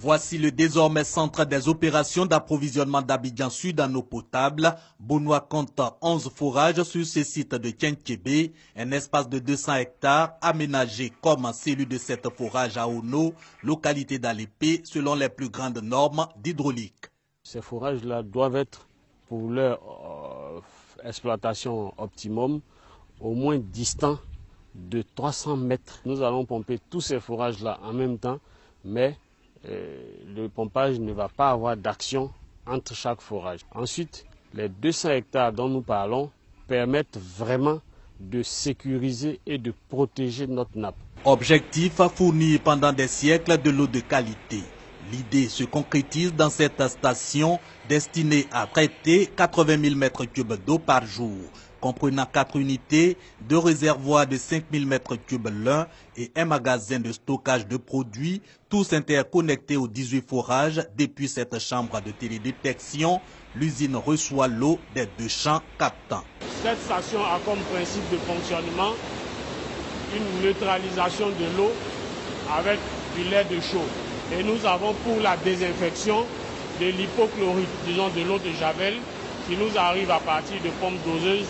Voici le désormais centre des opérations d'approvisionnement d'Abidjan Sud en eau potable. Bonois compte 11 forages sur ce site de Kientchébé, un espace de 200 hectares aménagé comme celui de cette forage à Ono, localité d'Alépé, selon les plus grandes normes d'hydraulique. Ces forages-là doivent être, pour leur exploitation optimum, au moins distants de 300 mètres. Nous allons pomper tous ces forages-là en même temps, mais le pompage ne va pas avoir d'action entre chaque forage. Ensuite, les 200 hectares dont nous parlons permettent vraiment de sécuriser et de protéger notre nappe. Objectif, fournir pendant des siècles de l'eau de qualité. L'idée se concrétise dans cette station destinée à traiter 80 000 mètres cubes d'eau par jour, comprenant 4 unités, 2 réservoirs de 5 000 mètres cubes l'un et un magasin de stockage de produits, tous interconnectés aux 18 forages. Depuis cette chambre de télédétection, l'usine reçoit l'eau des 2 champs captants. Cette station a comme principe de fonctionnement une neutralisation de l'eau avec du lait de chaux. Et nous avons pour la désinfection de l'hypochlorite, disons de l'eau de Javel, qui nous arrive à partir de pompes doseuses.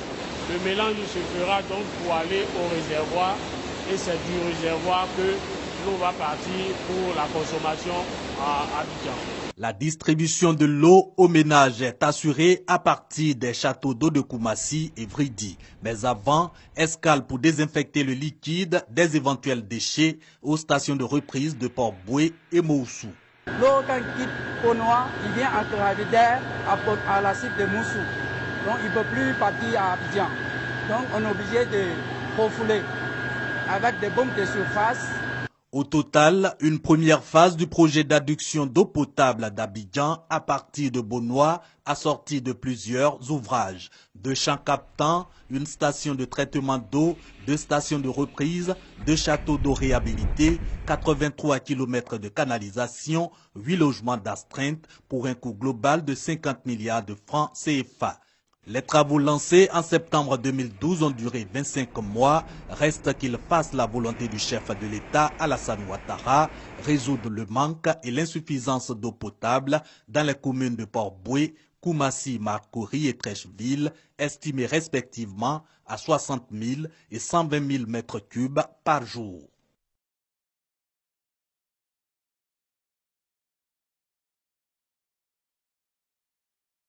Le mélange se fera donc pour aller au réservoir et c'est du réservoir que l'eau va partir pour la consommation à Abidjan. La distribution de l'eau aux ménages est assurée à partir des châteaux d'eau de Koumassi et Vridi. Mais avant, escale pour désinfecter le liquide des éventuels déchets aux stations de reprise de Port-Boué et Moussou. L'eau, quand il quitte Bonois, il vient en Cravidère à la cible de Moussou. Donc il ne peut plus partir à Abidjan. Donc on est obligé de refouler avec des bombes de surface. Au total, une première phase du projet d'adduction d'eau potable d'Abidjan à partir de Bonois, assortie de plusieurs ouvrages. 2 champs captants, une station de traitement d'eau, 2 stations de reprise, 2 châteaux d'eau réhabilités, 83 km de canalisation, 8 logements d'astreinte pour un coût global de 50 milliards de francs CFA. Les travaux lancés en septembre 2012 ont duré 25 mois. Reste qu'ils fassent la volonté du chef de l'État, Alassane Ouattara, résoudre le manque et l'insuffisance d'eau potable dans les communes de Port-Boué, Koumassi, Marcory et Trècheville, estimées respectivement à 60 000 et 120 000 mètres cubes par jour.